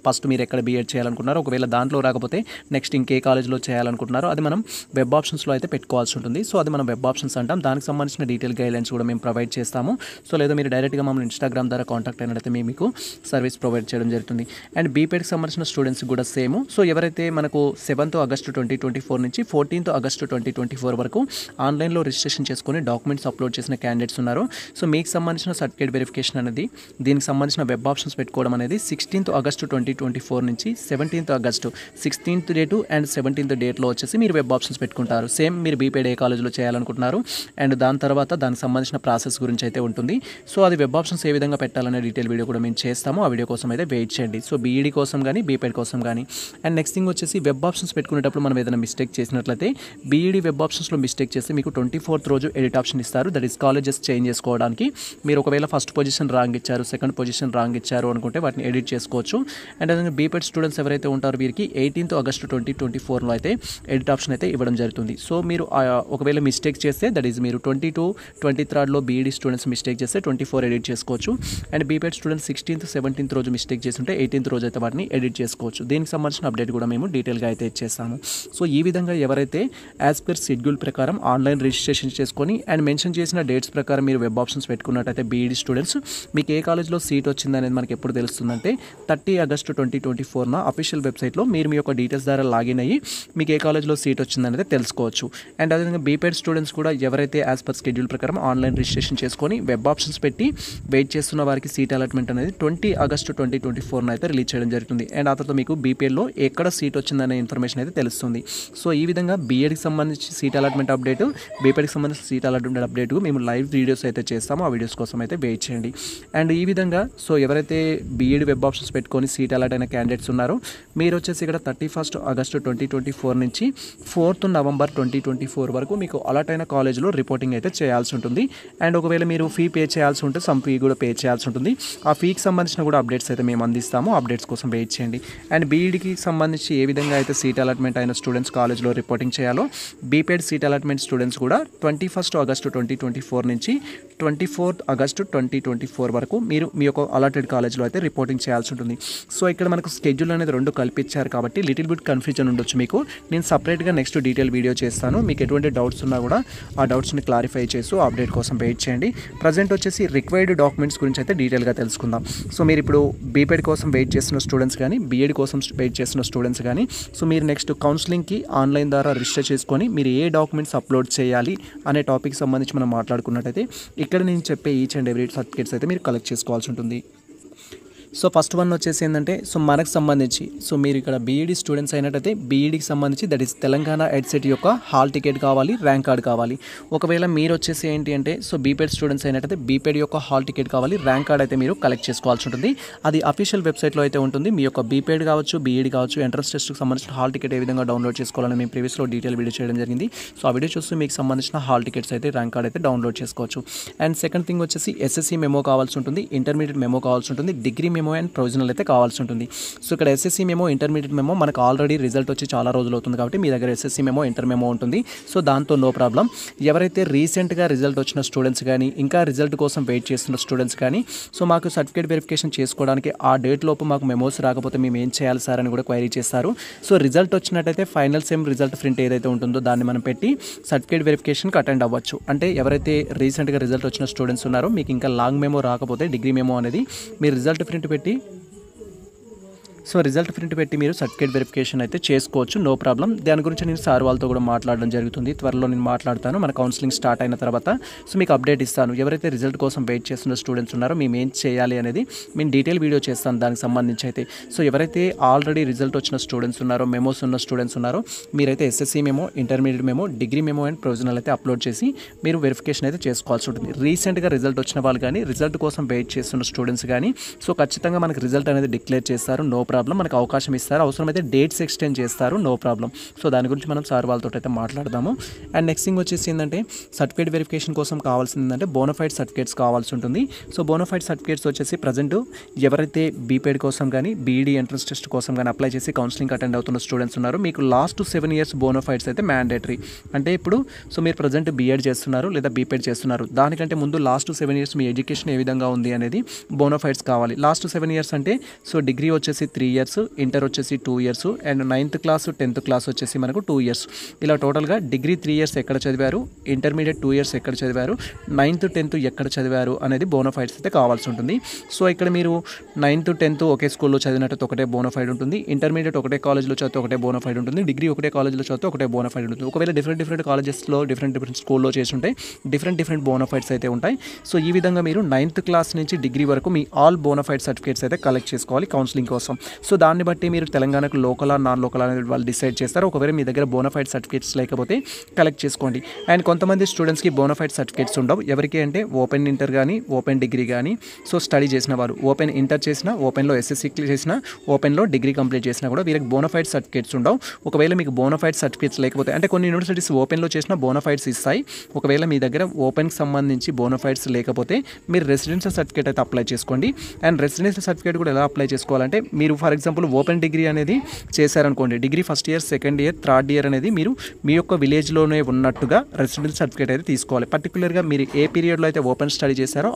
ఫస్ట్ మీరు ఎక్కడ బీఎడ్ చేయాలనుకుంటున్నారో, ఒకవేళ దాంట్లో రాకపోతే నెక్స్ట్ ఇంకే కాలేజ్లో చేయాలనుకుంటున్నారో అది మనం వెబ్ ఆప్షన్స్లో అయితే పెట్టుకోవాల్సి ఉంటుంది. సో అది మనం వెబ్ ఆప్షన్స్ అంటాం. దానికి సంబంధించిన డీటెయిల్ గైడ్లైన్స్ కూడా మేము ప్రొవైడ్ చేస్తాము. సో లేదా మీరు డైరెక్ట్గా మమ్మల్ని ఇన్స్టాగ్రామ్ ద్వారా కాంటాక్ట్ అయినట్లయితే మీకు సర్వీస్ ప్రొవైడ్ చేయడం జరుగుతుంది. అండ్ బీపీఎడ్కి సంబంధించిన స్టూడెంట్స్ కూడా సేమ్. సో ఎవరైతే మనకు 7th August 2024 నుంచి 14th August 2024 వరకు ఆన్లైన్లో రిజిస్ట్రేషన్ చేసుకొని డాక్యుమెంట్స్ అప్లోడ్ చేసిన క్యాండిడేట్స్ ఉన్నారో సో మీకు సంబంధించిన సర్టిఫికేట్ వెరిఫికేషన్ అనేది దీనికి సంబంధించిన వెబ్ ఆప్షన్స్ పెట్టుకోవడం అనేది 16th August 2024 నుంచి 17th August 16th date and 17th డేట్లో వచ్చేసి మీరు వెబ్ ఆప్షన్స్ పెట్టుకుంటారు. సేమ్ మీరు బీపీఎడ్ ఏ కాలేజ్లో చేయాలనుకుంటున్నారు అండ్ దాని తర్వాత దానికి సంబంధించిన ప్రాసెస్ గురించి అయితే ఉంటుంది. సో అది వెబ్ ఆప్షన్స్ ఏ విధంగా పెట్టాలనే డీటెయిల్ వీడియో కూడా మేము చేస్తాము. ఆ వీడియో కోసం అయితే వెయిట్ చేయండి. సో బీఈడి కోసం కానీ బీపీఎడ్ కోసం కానీ. అండ్ నెక్స్ట్ థింగ్ వచ్చేసి వెబ్ ఆప్షన్స్ పెట్టుకునేటప్పుడు మనం ఏదైనా మిస్టేక్ చేసినట్లయితే బీఈడి వెబ్ ఆప్షన్స్లో మిస్టేక్ చేస్తే మీకు 24th రోజు ఎడిట్ ఆప్షన్ ఇస్తారు. దట్ ఈస్ కాలేజెస్ చేంజ్ చేసుకోవడానికి. మీరు ఒకవేళ ఫస్ట్ పొజిషన్ రాంగ్ ఇచ్చారు, సెకండ్ పొజిషన్ రాంగ్ ఇచ్చారు అనుకుంటే వాటిని ఎడిట్ చేసుకోవచ్చు. అండ్ అదే బీపీఎడ్ స్టూడెంట్స్ ఎవరైతే ఉంటారో వీరికి 18th August 2024 అయితే ఎడిట్ ఆప్షన్ అయితే ఇవ్వడం జరుగుతుంది. సో మీరు ఒకవేళ మిస్టేక్ చేస్తే దట్ ఈజ్ మీరు 22, 23rd బీఈడి స్టూడెంట్స్ మిస్టేక్ చేస్తే 24 ఎడిట్ చేసుకోవచ్చు. And BPEd students 16th, 17th రోజు మిస్టేక్ చేస్తుంటే 18th రోజు అయితే వాటిని ఎడిట్ చేసుకోవచ్చు. దీనికి సంబంధించిన అప్డేట్ కూడా మేము డీటెయిల్గా అయితే ఇచ్చేస్తాము. సో ఈ విధంగా ఎవరైతే యాజ్ పర్ షెడ్యూల్ ప్రకారం ఆన్లైన్ రిజిస్ట్రేషన్ చేసుకొని అండ్ మెన్షన్ చేసిన డేట్స్ ప్రకారం మీరు వెబ్ ఆప్షన్స్ పెట్టుకున్నట్టయితే బీఈడి స్టూడెంట్స్ మీకు ఏ కాలేజ్లో సీట్ వచ్చింది అనేది మనకి ఎప్పుడు తెలుస్తుందంటే 30 August 2024 అఫీషియల్ వెబ్సైట్లో మీరు మీ యొక్క డీటెయిల్స్ ద్వారా లాగిన్ అయ్యి మీకు ఏ కాలేజ్లో సీట్ వచ్చిందనేది తెలుసుకోవచ్చు. అండ్ అదేవిధంగా బీపీఎడ్ స్టూడెంట్స్ కూడా ఎవరైతే యాజ్ పర్ షెడ్యూల్ ప్రకారం ఆన్లైన్ రిజిస్ట్రేషన్ చేసుకొని వెబ్ ఆప్షన్స్ పెట్టి వెయిట్ చేస్తున్న వారికి సీట్ అలాట్మెంట్ అనేది 20 August 2024 అయితే రిలీజ్ చేయడం జరుగుతుంది. అండ్ ఆ తర్వాత మీకు బీపీఎల్లో ఎక్కడ సీట్ వచ్చిందనే ఇన్ఫర్మేషన్ అయితే తెలుస్తుంది. సో ఈ విధంగా బీఎడ్కి సంబంధించి సీట్ అలాట్మెంట్ అప్డేట్, బీపీఎడ్కి సంబంధించి సీట్ అలాట్మెంట్ అప్డేట్ మేము లైవ్ వీడియోస్ అయితే చేస్తాము. ఆ వీడియోస్ కోసం అయితే వెయిట్ చేయండి. అండ్ ఈ విధంగా సో ఎవరైతే బీఎడ్ వెబ్ ఆప్షన్స్ పెట్టుకొని సీట్ అలాట్ అయిన క్యాండిడేట్స్ ఉన్నారో మీరు వచ్చేసి ఇక్కడ 31st August 2024 నుంచి 4th November 2024 వరకు మీకు అలాట్ అయిన కాలేజ్లో రిపోర్టింగ్ అయితే చేయాల్సి ఉంటుంది. అండ్ ఒకవేళ మీరు ఫీ పే చేయాల్సి ఉంటే సమ్ ఫీ కూడా పే చేయాల్సి ఉంటుంది. ఆ ఫీకి సంబంధించిన కూడా అప్డేట్స్ అయితే మేము అందిస్తాము. అప్డేట్స్ కోసం వెయిట్ చేయండి. అండ్ బీఈడికి సంబంధించి ఏ విధంగా అయితే సీట్ అలాట్మెంట్ అయిన స్టూడెంట్స్ కాలేజ్లో రిపోర్టింగ్ చేయాలో బీపీఎడ్ సీట్ అలాట్మెంట్ స్టూడెంట్స్ కూడా 21st August 2024 నుంచి 24th August 2024 వరకు మీరు మీ యొక్క అలాటెడ్ కాలేజ్లో అయితే రిపోర్టింగ్ చేయాల్సి ఉంటుంది. సో ఇక్కడ మనకు స్కెడ్యూల్ అనేది రెండు కల్పించారు కాబట్టి లిటిల్ బిట్ కన్ఫ్యూజన్ ఉండొచ్చు మీకు. నేను సపరేట్గా నెక్స్ట్ డీటెయిల్ వీడియో చేస్తాను. మీకు ఎటువంటి డౌట్స్ ఉన్నా కూడా ఆ డౌట్స్ని క్లారిఫై చేస్తూ అప్డేట్ కోసం వెయిట్ చేయండి. ప్రజెంట్ వచ్చేసి రిక్వైర్డ్ డాక్యుమెంట్స్ గురించి అయితే డీటెయిల్గా తెలుసుకుందాం. సో మీరు ఇప్పుడు బీపీఎడ్ కోసం వెయిట్ చేస్తున్న స్టూడెంట్స్ కానీ బీఎడ్ కోసం వెయిట్ చేస్తున్న స్టూడెంట్స్ కానీ సో మీరు నెక్స్ట్ కౌన్సిలింగ్కి ఆన్లైన్ ద్వారా రిజిస్టర్ చేసుకొని మీరు ఏ డాక్యుమెంట్స్ అప్లోడ్ చేయాలి అనే టాపిక్ సంబంధించి మనం మాట్లాడుకున్నట్టయితే ఇక్కడ నేను చెప్పే ఈచ్ అండ్ ఎవ్రీ సర్టిఫికేట్స్ అయితే మీరు కలెక్ట్ చేసుకోవాల్సి ఉంటుంది. సో ఫస్ట్ వన్ వచ్చేసి ఏంటంటే సో మనకు సంబంధించి సో మీరు ఇక్కడ బీఈడి స్టూడెంట్స్ అయినట్టయితే బీఈడికి సంబంధించి దట్ ఈస్ తెలంగాణ ఎడ్సెట్ యొక్క హాల్ టికెట్ కావాలి, ర్యాంక్ కార్డ్ కావాలి. ఒకవేళ మీరు వచ్చేసి ఏంటి అంటే సో బీపీఎడ్ స్టూడెంట్స్ అయినట్టయితే బీపీఎడ్ యొక్క హాల్ టికెట్ కావాలి, ర్యాంక్ కార్డ్ అయితే మీరు కలెక్ట్ చేసుకోవాల్సి ఉంటుంది. అది అఫీషియల్ వెబ్సైట్లో అయితే ఉంటుంది. మీ యొక్క బీపీఎడ్ కావచ్చు, బీఈడి కావచ్చు, ఎంట్రన్స్ టెస్ట్కి సంబంధించిన హాల్ టికెట్ ఏ విధంగా డౌన్లోడ్ చేసుకోవాలని మేము ప్రీవియస్లో డీటెయిల్ వీడియో చేయడం జరిగింది. సో ఆ వీడియో చూస్తూ మీకు సంబంధించిన హాల్ టికెట్స్ అయితే ర్యాంక్ కార్డ్ అయితే డౌన్లోడ్ చేసుకోవచ్చు. అండ్ సెకండ్ థింగ్ వచ్చేసి ఎస్ఎస్సి మెమో కావాల్సి ఉంటుంది, ఇంటర్మీడియట్ మెమో కావాల్సి ఉంటుంది, డిగ్రీ మెమో అండ్ ప్రొవిజనల్ అయితే కావాల్సి ఉంటుంది. సో ఇక్కడ ఎస్ఎస్సి మెమో, ఇంటర్మీడియట్ మెమో మనకు ఆల్రెడీ రిజల్ట్ వచ్చి చాలా రోజులు అవుతుంది కాబట్టి మీ దగ్గర ఎస్ఎస్సి మెమో, ఇంటర్ మెమో ఉంటుంది. సో దాంతో నో ప్రాబ్లం. ఎవరైతే రీసెంట్గా రిజల్ట్ వచ్చిన స్టూడెంట్స్ కానీ ఇంకా రిజల్ట్ కోసం వెయిట్ చేస్తున్న స్టూడెంట్స్ కానీ సో మాకు సర్టిఫికేట్ వెరిఫికేషన్ చేసుకోవడానికి ఆ డేట్ లోపు మాకు మెమోస్ రాకపోతే మేము ఏం చేయాలి సార్ అని కూడా క్వైరీ చేస్తారు. సో రిజల్ట్ వచ్చినట్టయితే ఫైనల్ సెమ్ రిజల్ట్ ప్రింట్ ఏదైతే ఉంటుందో దాన్ని మనం పెట్టి సర్టిఫికేట్ వెరిఫికేషన్కి అటెండ్ అవ్వచ్చు. అంటే ఎవరైతే రీసెంట్గా రిజల్ట్ వచ్చిన స్టూడెంట్స్ ఉన్నారో మీకు ఇంకా లాంగ్ మెమో రాకపోతే డిగ్రీ మెమో అనేది మీరు రిజల్ట్ ప్రింట్ పెట్టి మీరు సర్టిఫికేట్ వెరిఫికేషన్ అయితే చేసుకోవచ్చు, నో ప్రాబ్లం. దాని గురించి నేను సార్ వాళ్ళతో కూడా మాట్లాడడం జరుగుతుంది. త్వరలో నేను మాట్లాడతాను మన కౌన్సిలింగ్ స్టార్ట్ అయిన తర్వాత. సో మీకు అప్డేట్ ఇస్తాను. ఎవరైతే రిజల్ట్ కోసం వెయిట్ చేస్తున్న స్టూడెంట్స్ ఉన్నారో మేము ఏం చేయాలి అనేది నేను డీటెయిల్ వీడియో చేస్తాను దానికి సంబంధించి అయితే. సో ఎవరైతే ఆల్రెడీ రిజల్ట్ వచ్చిన స్టూడెంట్స్ ఉన్నారో, మెమోస్ ఉన్న స్టూడెంట్స్ ఉన్నారో మీరైతే SSC memo, intermediate memo, degree memo and provisional అయితే అప్లోడ్ చేసి మీరు వెరిఫికేషన్ అయితే చేసుకోవాల్సి ఉంటుంది. రీసెంట్గా రిజల్ట్ వచ్చిన వాళ్ళు కానీ రిజల్ట్ కోసం వెయిట్ చేస్తున్న స్టూడెంట్స్ కానీ సో ఖచ్చితంగా మనకి రిజల్ట్ అనేది డిక్లేర్ చేస్తారు, నో ప్రాబ్లం. మనకు అవకాశం ఇస్తారు, అవసరమైతే డేట్స్ ఎక్స్టెండ్ చేస్తారు, నో ప్రాబ్లం. సో దాని గురించి మనం సార్ వాళ్ళతో అయితే మాట్లాడదాము. అండ్ నెక్స్ట్ థింగ్ వచ్చేసి ఏంటంటే సర్టిఫికేట్ వెరిఫికేషన్ కోసం కావాల్సింది ఏంటంటే బోనఫైడ్ సర్టిఫికేట్స్ కావాల్సి ఉంటుంది. సో బోనఫైడ్ సర్టిఫికేట్స్ వచ్చేసి ప్రజెంట్ ఎవరైతే బీపీఎడ్ కోసం కానీ బీఈడి ఎంట్రన్స్ టెస్ట్ కోసం కానీ అప్లై చేసి కౌన్సిలింగ్ అటెండ్ అవుతున్న స్టూడెంట్స్ ఉన్నారు, మీకు లాస్ట్ 7 years బోనఫైడ్స్ అయితే మ్యాండేటరీ. అంటే ఇప్పుడు సో మీరు ప్రజెంట్ బీఎడ్ చేస్తున్నారు లేదా బీపీఎడ్ చేస్తున్నారు, దానికంటే ముందు లాస్ట్ 7 years మీ ఎడ్యుకేషన్ ఏ విధంగా ఉంది అనేది బోనఫైడ్స్ కావాలి. లాస్ట్ 7 years అంటే సో డిగ్రీ వచ్చేసి 3 years, ఇంటర్ వచ్చేసి 2 years and 9th class 10th class వచ్చేసి మనకు 2 years. ఇలా టోటల్గా డిగ్రీ 3 years ఎక్కడ చదివారు, ఇంటర్మీడియట్ 2 years ఎక్కడ చదివారు, 9th 10th ఎక్కడ చదివారు అనేది బోనఫైడ్స్ అయితే కావాల్సి ఉంటుంది. సో ఇక్కడ మీరు 9th 10th ఒకే స్కూల్లో చదివినట్టు ఒకటే బోనఫైడ్ ఉంటుంది, ఇంటర్మీడియట్ ఒకటే కాలేజ్లో చదివితే ఒకటే బోనఫైడ్ ఉంటుంది, డిగ్రీ ఒకటే కాలేజ్లో చదివితే ఒకటే బోనఫైడ్ ఉంటుంది. ఒకవేళ డిఫరెంట్ కాలేజెస్లో డిఫరెంట్ స్కూల్లో చేసి ఉంటే డిఫరెంట్ బోనఫైడ్స్ అయితే ఉంటాయి. సో ఈ విధంగా మీరు 9th class నుంచి డిగ్రీ వరకు మీ ఆల్ బోనఫైడ్ సర్టిఫికేట్స్ అయితే కలెక్ట్ చేసుకోవాలి కౌన్సిలింగ్ కోసం. సో దాన్ని బట్టి మీరు తెలంగాణకు లోకల్ నాన్ లోకల్ అనేది వాళ్ళు డిసైడ్ చేస్తారు. ఒకవేళ మీ దగ్గర బోనఫైడ్ సర్టిఫికేట్స్ లేకపోతే కలెక్ట్ చేసుకోండి. అండ్ కొంతమంది స్టూడెంట్స్కి బోనఫైడ్ సర్టిఫికేట్స్ ఉండవు. ఎవరికి అంటే ఓపెన్ ఇంటర్ కానీ ఓపెన్ డిగ్రీ కానీ సో స్టడీ చేసిన వారు ఓపెన్ ఇంటర్ చేసినా, ఓపెన్లో ఎస్ఎస్సి చేసినా, ఓపెన్లో డిగ్రీ కంప్లీట్ చేసినా కూడా వీళ్ళకి బోనఫైడ్ సర్టిఫికేట్స్ ఉండవు. ఒకవేళ మీకు బోనఫైడ్ సర్టిఫికేట్స్ లేకపోతే అంటే కొన్ని యూనివర్సిటీస్ ఓపెన్లో చేసిన బోనఫైడ్స్ ఇస్తాయి. ఒకవేళ మీ దగ్గర ఓపెన్కి సంబంధించి బోనఫైడ్స్ లేకపోతే మీరు రెసిడెన్షియల్ సర్టిఫికేట్ అయితే అప్లై చేసుకోండి. అండ్ రెసిడెన్షియల్ సర్టిఫికేట్ కూడా ఎలా అప్లై చేసుకోవాలంటే మీరు ఫర్ ఎగ్జాంపుల్ ఓపెన్ డిగ్రీ అనేది చేశారనుకోండి, degree first year, second year, third year అనేది మీరు మీ యొక్క విలేజ్లోనే ఉన్నట్టుగా రెసిడెన్షియల్ సర్టిఫికేట్ అయితే తీసుకోవాలి. పర్టికులర్గా మీరు ఏ పీరియడ్లో అయితే ఓపెన్ స్టడీ చేశారో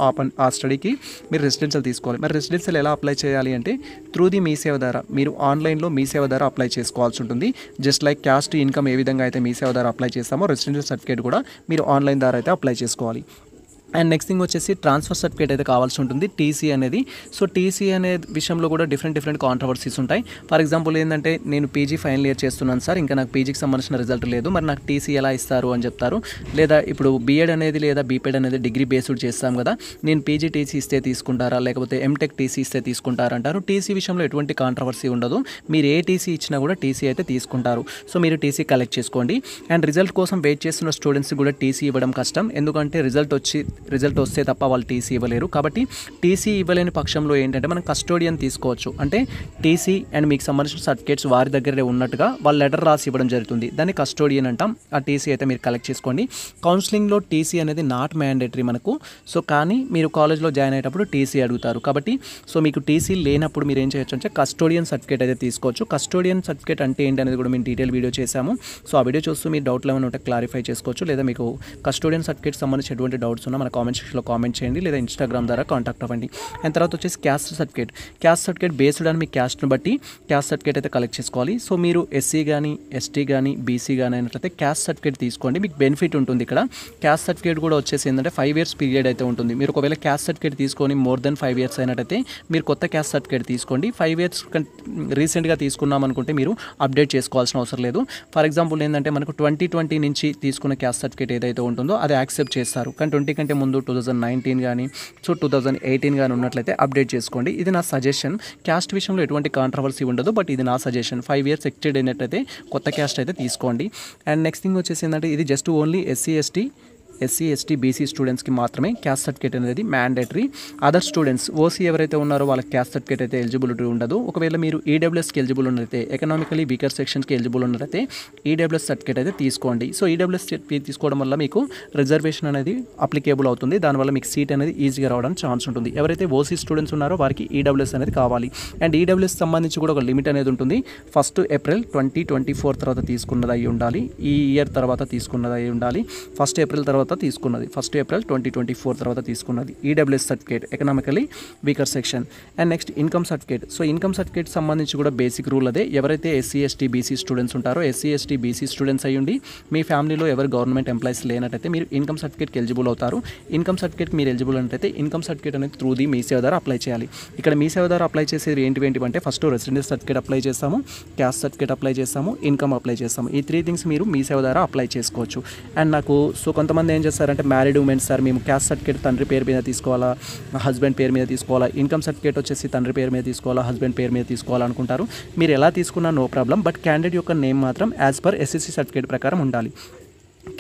ఆ స్టడీకి మీరు రెసిడెన్షియల్ తీసుకోవాలి. మరి రెసిడెన్షియల్ ఎలా అప్లై చేయాలి అంటే త్రూ ది మీ సేవ ద్వారా మీరు ఆన్లైన్లో మీ సేవ ద్వారా అప్లై చేసుకోవాల్సి ఉంటుంది. జస్ట్ లైక్ క్యాస్ట్ ఇన్కమ్ ఏ విధంగా అయితే మీ సేవ ద్వారా అప్లై చేస్తామో రెసిడెన్షియల్ సర్టిఫికేట్ కూడా మీరు ఆన్లైన్ ద్వారా అయితే అప్లై చేసుకోవాలి. అండ్ నెక్స్ట్ థింగ్ వచ్చేసి ట్రాన్స్ఫర్ సర్టిఫికేట్ అయితే కావాల్సి ఉంటుంది, టీసీ అనేది. సో టీసీ అనే విషయంలో కూడా డిఫరెంట్ కాంట్రవర్సీస్ ఉంటాయి. ఫర్ ఎగ్జాంపుల్ ఏంటంటే నేను పీజీ ఫైనల్ ఇయర్ చేస్తున్నాను సార్, ఇంకా నాకు పీజీకి సంబంధించిన రిజల్ట్ లేదు, మరి నాకు టీసీ ఎలా ఇస్తారు అని చెప్తారు. లేదా ఇప్పుడు బీఎడ్ అనేది లేదా బీపీఎడ్ అనేది డిగ్రీ బేస్డ్ చేస్తాం కదా, నేను పీజీ టీసీ ఇస్తే తీసుకుంటారా లేకపోతే ఎంటెక్ టీసీ ఇస్తే తీసుకుంటారా అంటారు. టీసీ విషయంలో ఎటువంటి కాంట్రవర్సీ ఉండదు, మీరు ఏ టీసీ ఇచ్చినా కూడా టీసీ అయితే తీసుకుంటారు. సో మీరు టీసీ కలెక్ట్ చేసుకోండి. అండ్ రిజల్ట్ కోసం వెయిట్ చేస్తున్న స్టూడెంట్స్కి కూడా టీసీ ఇవ్వడం కష్టం, ఎందుకంటే రిజల్ట్ వచ్చి రిజల్ట్ వస్తే తప్ప వాళ్ళు టీసీ ఇవ్వలేరు. కాబట్టి టీసీ ఇవ్వలేని పక్షంలో ఏంటంటే మనం కస్టోడియన్ తీసుకోవచ్చు. అంటే టీసీ అండ్ మీకు సంబంధించిన సర్టిఫికేట్స్ వారి దగ్గరే ఉన్నట్టుగా వాళ్ళు లెటర్ రాసి ఇవ్వడం జరుగుతుంది. దాన్ని కస్టోడియన్ అంటాం. ఆ టీసీ అయితే మీరు కలెక్ట్ చేసుకోండి. కౌన్సిలింగ్లో టీసీ అనేది నాట్ మ్యాండేటరీ మనకు. సో కానీ మీరు కాలేజ్లో జాయిన్ అయ్యేటప్పుడు టీసీ అడుగుతారు. కాబట్టి సో మీకు టీసీ లేనప్పుడు మీరు ఏం చేయొచ్చు అంటే కస్టోడియన్ సర్టిఫికేట్ అయితే తీసుకోవచ్చు. కస్టోడియన్ సర్టిఫికేట్ అంటే ఏంటి అనేది కూడా మేము డీటెయిల్ వీడియో చేశాము. సో ఆ వీడియో చూస్తూ మీరు డౌట్లు ఏమైనా ఉంటే క్లారిఫై చేసుకోవచ్చు. లేదా మీకు కస్టోడియన్ సర్టిఫికేట్ సంబంధించి ఎటువంటి డౌట్స్ ఉన్నా మన కామెంట్ సెక్షన్లో కామెంట్ చేయండి, లేదా ఇన్స్టాగ్రామ్ ద్వారా కాంటాక్ట్ అవ్వండి. అండ్ తర్వాత వచ్చేసి క్యాస్ట్ సర్టిఫికేట్ బేస్డ్ అని మీ క్యాస్ట్ని బట్టి క్యాస్ట్ సర్టిఫికేట్ అయితే కలెక్ట్ చేసుకోవాలి. సో మీరు ఎస్సీ కానీ ఎస్టీ కానీ బీసీ కానీ అయినట్లయితే క్యాస్ట్ సర్టిఫికేట్ తీసుకోండి. మీకు బెనిఫిట్ ఉంటుంది. ఇక్కడ క్యాస్ట్ సర్టిఫికేట్ కూడా వచ్చేసి ఏంటంటే 5 years పీరియడ్ అయితే ఉంటుంది. మీరు ఒకవేళ క్యాస్ట్ సర్టిఫికేట్ తీసుకొని మోర్ దెన్ 5 years అయినట్టయితే మీరు కొత్త క్యాస్ట్ సర్టిఫికేట్ తీసుకోండి. 5 years రీసెంట్గా తీసుకున్నాం అనుకుంటే మీరు అప్డేట్ చేసుకోవాల్సిన అవసరం లేదు. ఫర్ ఎగ్జాంపుల్ ఏంటంటే మనకు 2020 నుంచి తీసుకున్న క్యాస్ట్ సర్టిఫికేట్ ఏదైతే ఉంటుందో అది యాక్సెప్ట్ చేస్తారు. కానీ 20 కంటే ముందు 2019 కానీ 2018 కానీ ఉన్నట్లయితే అప్డేట్ చేసుకోండి. ఇది నా సజెషన్. క్యాస్ట్ విషయంలో ఎటువంటి కాంట్రవర్సీ ఉండదు, బట్ ఇది నా సజెషన్. 5 years ఎక్స్టెండ్ అయినట్టయితే కొత్త క్యాస్ట్ అయితే తీసుకోండి. అండ్ నెక్స్ట్ థింగ్ వచ్చేసి ఏంటంటే ఇది just only SC ST BC స్టూడెంట్స్కి మాత్రమే క్యాస్ట్ సర్టిఫికేట్ అనేది మ్యాండేటరీ. అదర్ స్టూడెంట్స్ ఓసీ ఎవరైతే ఉన్నారో వాళ్ళకి క్యాస్ట్ సర్టిఫికేట్ అయితే ఎలిజిబిలిటీ ఉండదు. ఒకవేళ మీరు ఈడబ్ల్యూఎస్కి ఎలిజిబుల్ ఉన్నట్లయితే, ఎకనామికలీ వీకర్ సెక్షన్స్కి ఎలిజిబుల్ ఉన్నట్లయితే ఈడబ్ల్యూఎస్ సర్టిఫికేట్ అయితే తీసుకోండి. సో ఈడబ్ల్యూఎస్ తీసుకోవడం వల్ల మీకు రిజర్వేషన్ అనేది అప్లికేబుల్ అవుతుంది. దానివల్ల మీకు సీట్ అనేది ఈజీగా రావడానికి ఛాన్స్ ఉంటుంది. ఎవరైతే ఓసీ స్టూడెంట్స్ ఉన్నారో వారికి ఈడబ్ల్యూఎస్ అనేది కావాలి. అండ్ ఈడబ్ల్యూఎస్ సంబంధించి కూడా ఒక లిమిట్ అనేది ఉంటుంది. 1st April 2024 తర్వాత తీసుకున్నది అయి ఉండాలి. ఈ ఇయర్ తర్వాత తీసుకున్నది అయి ఉండాలి. 1st April తర్వాత తీసుకున్నది, 1st April 2024 తర్వాత తీసుకున్నది EWS certificate, economically weaker section. And next income certificate. So income certificate సంబంధించి కూడా బేసిక్ రూల్ అదే. ఎవరైతే ఎస్సీ ఎస్టీ బీసీ స్టూడెంట్స్ ఉంటారో, ఎస్సీ ఎస్టీ బీసీ స్టూడెంట్స్ అయ్యుండి మీ ఫ్యామిలీలో ఎవరు గవర్నమెంట్ ఎంప్లాయీస్ లేనట్టయితే మీరు ఇన్కమ్ సర్టిఫికేట్కి ఎలిజిబుల్ అవుతారు. ఇన్కమ్ సర్టిఫికేట్ మీరు ఎలిజిబుల్ అంటే ఇన్కమ్ సర్టిఫికేట్ అనేది త్రూ ది మీ సేవ ద్వారా అప్లై చేయాలి. ఇక్కడ మీ సేవ ద్వారా అప్లై చేసేది ఏంటివంటే ఫస్ట్ రెసిడెన్స్ సర్టిఫికేట్ అప్లై చేస్తాము, క్యాస్ట్ సర్టిఫికేట్ అప్లై చేస్తాము, ఇన్కమ్ అప్లై చేస్తాము. ఈ 3 things మీరు మీ సేవ ద్వారా అప్లై చేసుకోవచ్చు. అండ్ నాకు సో కొంతమంది ఏం చేస్తారంటే మ్యారీడ్ ఉమెన్స్ సార్ మేము క్యాస్ట్ సర్టిఫికేట్ తండ్రి పేరు మీద తీసుకోవాలా, హస్బెండ్ పేరు మీద తీసుకోవాలా, ఇన్కమ్ సర్టిఫికేట్ వచ్చేసి తండ్రి పేరు మీద తీసుకోవాలా, హస్బెండ్ పేరు మీద తీసుకోవాలనుకుంటారు. మీరు ఎలా తీసుకున్నా నో ప్రాబ్లం, బట్ క్యాండిడేట్ యొక్క నేమ్ మాత్రం యాజ్ పర్ ఎస్ఎస్సి సర్టిఫికేట్ ప్రకారం ఉండాలి.